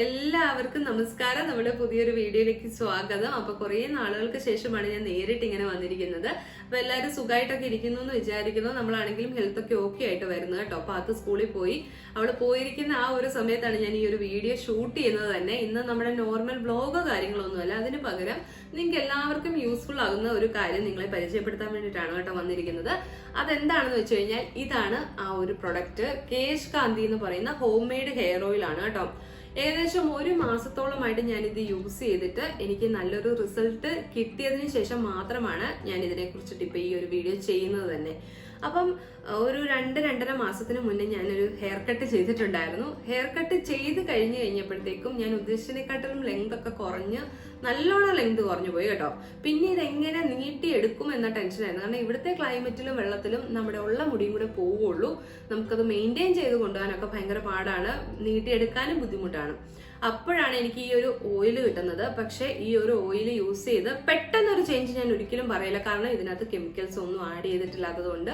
എല്ലാവർക്കും നമസ്കാരം. നമ്മുടെ പുതിയൊരു വീഡിയോയിലേക്ക് സ്വാഗതം. അപ്പൊ കുറെ നാളുകൾക്ക് ശേഷമാണ് ഞാൻ നേരിട്ട് ഇങ്ങനെ വന്നിരിക്കുന്നത്. അപ്പൊ എല്ലാവരും സുഖമായിട്ടൊക്കെ ഇരിക്കുന്നു എന്ന് വിചാരിക്കുന്നു. നമ്മളാണെങ്കിലും ഹെൽത്ത് ഒക്കെ ഓക്കെ ആയിട്ട് വരുന്നത് കേട്ടോ. അപ്പൊ അത് സ്കൂളിൽ പോയി അവള് പോയിരിക്കുന്ന ആ ഒരു സമയത്താണ് ഞാൻ ഈ ഒരു വീഡിയോ ഷൂട്ട് ചെയ്യുന്നത് തന്നെ. ഇന്ന് നമ്മുടെ നോർമൽ വ്ലോഗോ കാര്യങ്ങളൊന്നുമല്ല, അതിന് പകരം നിങ്ങൾക്ക് എല്ലാവർക്കും യൂസ്ഫുൾ ആകുന്ന ഒരു കാര്യം നിങ്ങളെ പരിചയപ്പെടുത്താൻ വേണ്ടിയിട്ടാണ് കേട്ടോ വന്നിരിക്കുന്നത്. അതെന്താണെന്ന് വെച്ച് കഴിഞ്ഞാൽ ഇതാണ് ആ ഒരു പ്രൊഡക്റ്റ്. കേശ് കാന്തി എന്ന് പറയുന്ന ഹോം മെയ്ഡ് ഹെയർ ഓയിൽ ആണ് കേട്ടോ. ഏകദേശം 1 മാസത്തോളമായിട്ട് ഞാൻ ഇത് യൂസ് ചെയ്തിട്ട് എനിക്ക് നല്ലൊരു റിസൾട്ട് കിട്ടിയതിന് ശേഷം മാത്രമാണ് ഞാൻ ഇതിനെ കുറിച്ചിട്ട് ഇപ്പൊ ഈ ഒരു വീഡിയോ ചെയ്യുന്നത് തന്നെ. അപ്പം ഒരു 2-2.5 മാസത്തിന് മുന്നേ ഞാനൊരു ഹെയർ കട്ട് ചെയ്തിട്ടുണ്ടായിരുന്നു. ഹെയർ കട്ട് ചെയ്ത് കഴിഞ്ഞപ്പോഴത്തേക്കും ഞാൻ ഉദ്ദേശിച്ചതിനെക്കാട്ടിലും ലെങ്ത് ഒക്കെ കുറഞ്ഞ് നല്ലോണം ലെങ്ത് കുറഞ്ഞു പോയി കേട്ടോ. പിന്നെ ഇതെങ്ങനെ നീട്ടിയെടുക്കും എന്ന ടെൻഷനായിരുന്നു. കാരണം ഇവിടുത്തെ ക്ലൈമറ്റിലും വെള്ളത്തിലും നമ്മുടെ ഉള്ള മുടിയും കൂടെ പോവുള്ളൂ. നമുക്കത് മെയിൻറ്റെയിൻ ചെയ്ത് കൊണ്ടുപോകാനൊക്കെ ഭയങ്കര പാടാണ്, നീട്ടിയെടുക്കാനും ബുദ്ധിമുട്ടാണ്. അപ്പോഴാണ് എനിക്ക് ഈ ഒരു ഓയിൽ കിട്ടുന്നത്. പക്ഷെ ഈ ഒരു ഓയിൽ യൂസ് ചെയ്ത് പെട്ടെന്നൊരു ചേഞ്ച് ഞാൻ ഒരിക്കലും പറയില്ല. കാരണം ഇതിനകത്ത് കെമിക്കൽസ് ഒന്നും ആഡ് ചെയ്തിട്ടില്ലാത്തത് കൊണ്ട്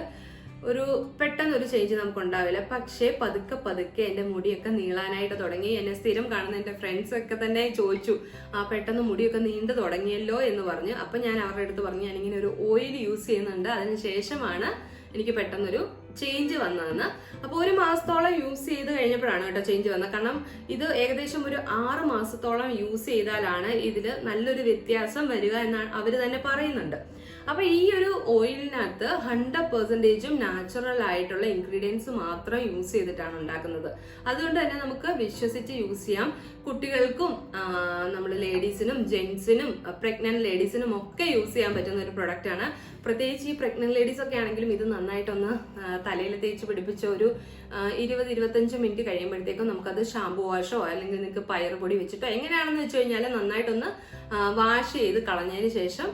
ഒരു പെട്ടെന്നൊരു ചേഞ്ച് നമുക്ക് ഉണ്ടാവില്ല. പക്ഷേ പതുക്കെ പതുക്കെ എന്റെ മുടിയൊക്കെ നീളാനായിട്ട് തുടങ്ങി. എന്നെ സ്ഥിരം കാണുന്ന എന്റെ ഫ്രണ്ട്സ് ഒക്കെ തന്നെ ചോദിച്ചു, പെട്ടെന്ന് മുടിയൊക്കെ നീണ്ടു തുടങ്ങിയല്ലോ എന്ന് പറഞ്ഞു. അപ്പൊ ഞാൻ അവരുടെ അടുത്ത് പറഞ്ഞു, ഞാനിങ്ങനെ ഒരു ഓയിൽ യൂസ് ചെയ്യുന്നുണ്ട്, അതിനുശേഷമാണ് എനിക്ക് പെട്ടെന്നൊരു ചേഞ്ച് വന്നതെന്ന്. അപ്പൊ 1 മാസത്തോളം യൂസ് ചെയ്ത് കഴിഞ്ഞപ്പോഴാണ് കേട്ടോ ചേഞ്ച് വന്നത്. കാരണം ഇത് ഏകദേശം ഒരു 6 മാസത്തോളം യൂസ് ചെയ്താലാണ് ഇതില് നല്ലൊരു വ്യത്യാസം വരിക എന്നാണ് അവര് തന്നെ പറയുന്നുണ്ട്. അപ്പൊ ഈ ഒരു ഓയിലിനകത്ത് 100% നാച്ചുറൽ ആയിട്ടുള്ള ഇൻഗ്രീഡിയൻസ് മാത്രം യൂസ് ചെയ്തിട്ടാണ് ഉണ്ടാക്കുന്നത്. അതുകൊണ്ട് തന്നെ നമുക്ക് വിശ്വസിച്ച് യൂസ് ചെയ്യാം. കുട്ടികൾക്കും നമ്മൾ ലേഡീസിനും ജെന്റ്സിനും പ്രഗ്നന്റ് ലേഡീസിനും ഒക്കെ യൂസ് ചെയ്യാൻ പറ്റുന്ന ഒരു പ്രൊഡക്റ്റ് ആണ്. പ്രത്യേകിച്ച് ഈ പ്രഗ്നന്റ് ലേഡീസ് ഒക്കെ ആണെങ്കിലും ഇത് നന്നായിട്ടൊന്ന് തലയിൽ തേച്ച് പിടിപ്പിച്ച ഒരു 20-25 മിനിറ്റ് കഴിയുമ്പോഴത്തേക്കും നമുക്കത് ഷാമ്പു വാഷോ അല്ലെങ്കിൽ നിങ്ങൾക്ക് പയറുപൊടി വെച്ചിട്ടോ എങ്ങനെയാണെന്ന് വെച്ച് കഴിഞ്ഞാൽ നന്നായിട്ടൊന്ന് വാഷ് ചെയ്ത് കളഞ്ഞതിന് ശേഷം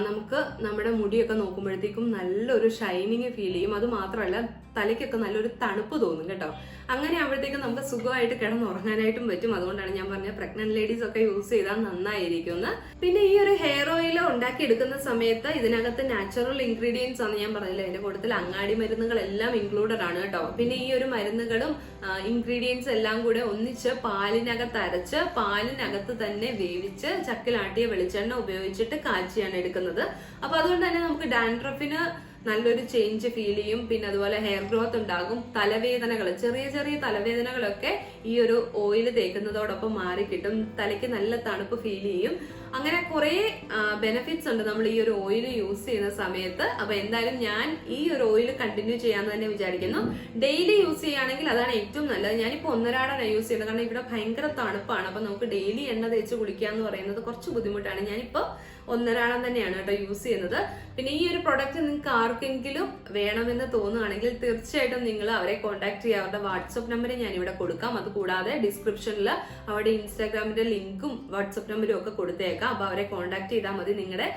നമുക്ക് നമ്മുടെ മുടിയൊക്കെ നോക്കുമ്പോഴത്തേക്കും നല്ലൊരു ഷൈനിങ് ഫീൽ ചെയ്യും. അത് മാത്രമല്ല തലയ്ക്കൊക്കെ നല്ലൊരു തണുപ്പ് തോന്നും കേട്ടോ. അങ്ങനെ ആകുമ്പോഴത്തേക്കും നമുക്ക് സുഖമായിട്ട് കിടന്നുറങ്ങാനായിട്ടും പറ്റും. അതുകൊണ്ടാണ് ഞാൻ പറഞ്ഞത് പ്രഗ്നന്റ് ലേഡീസ് ഒക്കെ യൂസ് ചെയ്താൽ നന്നായിരിക്കും. പിന്നെ ഈ ഒരു ഹെയർ ഓയിൽ ഉണ്ടാക്കി എടുക്കുന്ന സമയത്ത് ഇതിനകത്ത് നാച്ചുറൽ ഇൻഗ്രീഡിയൻസ് ആണ് ഞാൻ പറഞ്ഞില്ല, അതിന്റെ കൂട്ടത്തിൽ അങ്ങാടി മരുന്നുകളെല്ലാം ഇൻക്ലൂഡഡ് ആണ് കേട്ടോ. പിന്നെ ഈ ഒരു മരുന്നുകളും ഇൻഗ്രീഡിയൻസ് എല്ലാം കൂടെ ഒന്നിച്ച് പാലിനകത്ത് അരച്ച് പാലിനകത്ത് തന്നെ വേവിച്ച് ചക്കിലാട്ടിയ വെളിച്ചെണ്ണ ഉപയോഗിച്ചിട്ട് കാച്ചിയാണ് എടുക്കുന്നത്. അപ്പൊ അതുകൊണ്ട് തന്നെ നമുക്ക് ഡാൻഡ്രഫിന് നല്ലൊരു ചേഞ്ച് ഫീൽ ചെയ്യും. പിന്നെ അതുപോലെ ഹെയർ ഗ്രോത്ത് ഉണ്ടാകും. തലവേദനകൾ, ചെറിയ ചെറിയ തലവേദനകളൊക്കെ ഈ ഒരു ഓയിൽ തേക്കുന്നതോടൊപ്പം മാറി കിട്ടും. തലയ്ക്ക് നല്ല തണുപ്പ് ഫീൽ ചെയ്യും. അങ്ങനെ കുറെ ബെനിഫിറ്റ്സ് ഉണ്ട് നമ്മൾ ഈ ഒരു ഓയിൽ യൂസ് ചെയ്യുന്ന സമയത്ത്. അപ്പൊ എന്തായാലും ഞാൻ ഈ ഒരു ഓയിൽ കണ്ടിന്യൂ ചെയ്യാന്ന് തന്നെ വിചാരിക്കുന്നു. ഡെയിലി യൂസ് ചെയ്യുകയാണെങ്കിൽ അതാണ് ഏറ്റവും നല്ലത്. ഞാനിപ്പോ 1.5 യൂസ് ചെയ്യുന്നത്, കാരണം ഇവിടെ ഭയങ്കര തണുപ്പാണ്. അപ്പൊ നമുക്ക് ഡെയിലി എണ്ണ തേച്ച് കുളിക്കുക എന്ന് പറയുന്നത് കുറച്ച് ബുദ്ധിമുട്ടാണ്. ഞാനിപ്പോ 1.5 തന്നെയാണ് കേട്ടോ യൂസ് ചെയ്യുന്നത്. പിന്നെ ഈ ഒരു പ്രൊഡക്റ്റ് നിങ്ങൾക്ക് ആർക്കെങ്കിലും വേണമെന്ന് തോന്നുകയാണെങ്കിൽ തീർച്ചയായിട്ടും നിങ്ങൾ അവരെ കോൺടാക്ട് ചെയ്യുക. അവരുടെ വാട്സ്ആപ്പ് നമ്പർ ഞാൻ ഇവിടെ കൊടുക്കാം. അത് കൂടാതെ ഡിസ്ക്രിപ്ഷനിൽ അവിടെ ഇൻസ്റ്റാഗ്രാമിന്റെ ലിങ്കും വാട്സ്ആപ്പ് നമ്പരും ഒക്കെ കൊടുത്തേക്കാം. അപ്പൊ അവരെ കോൺടാക്ട് ചെയ്താൽ മതി. നിങ്ങളുടെ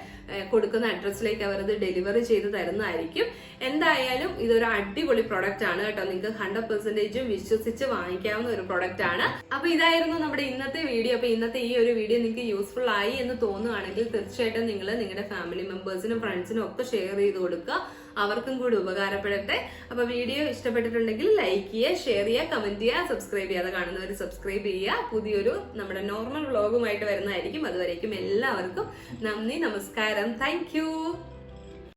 കൊടുക്കുന്ന അഡ്രസ്സിലേക്ക് അവർ അത് ഡെലിവറി ചെയ്ത് തരുന്നതായിരിക്കും. എന്തായാലും ഇതൊരു അടിപൊളി പ്രൊഡക്റ്റ് ആണ് കേട്ടോ. നിങ്ങൾക്ക് 100% വിശ്വസിച്ച് വാങ്ങിക്കാവുന്ന ഒരു പ്രൊഡക്റ്റ് ആണ്. അപ്പൊ ഇതായിരുന്നു നമ്മുടെ ഇന്നത്തെ വീഡിയോ. അപ്പൊ ഇന്നത്തെ ഈ ഒരു വീഡിയോ നിങ്ങൾക്ക് യൂസ്ഫുൾ ആയി എന്ന് തോന്നുകയാണെങ്കിൽ തീർച്ചയായിട്ടും നിങ്ങൾ നിങ്ങളുടെ ഫാമിലി മെമ്പേഴ്സിനും ഫ്രണ്ട്സിനും ഒക്കെ ഷെയർ ചെയ്ത് കൊടുക്കുക. അവർക്കും കൂടി ഉപകാരപ്പെടട്ടെ. അപ്പൊ വീഡിയോ ഇഷ്ടപ്പെട്ടിട്ടുണ്ടെങ്കിൽ ലൈക്ക് ചെയ്യുക, ഷെയർ ചെയ്യുക, കമന്റ് ചെയ്യുക, സബ്സ്ക്രൈബ് ചെയ്യാതെ കാണുന്നവർ സബ്സ്ക്രൈബ് ചെയ്യുക. പുതിയൊരു നമ്മുടെ നോർമൽ വ്ലോഗുമായിട്ട് വരുന്നതായിരിക്കും. അതുവരേക്കും എല്ലാവർക്കും നന്ദി, നമസ്കാരം, താങ്ക്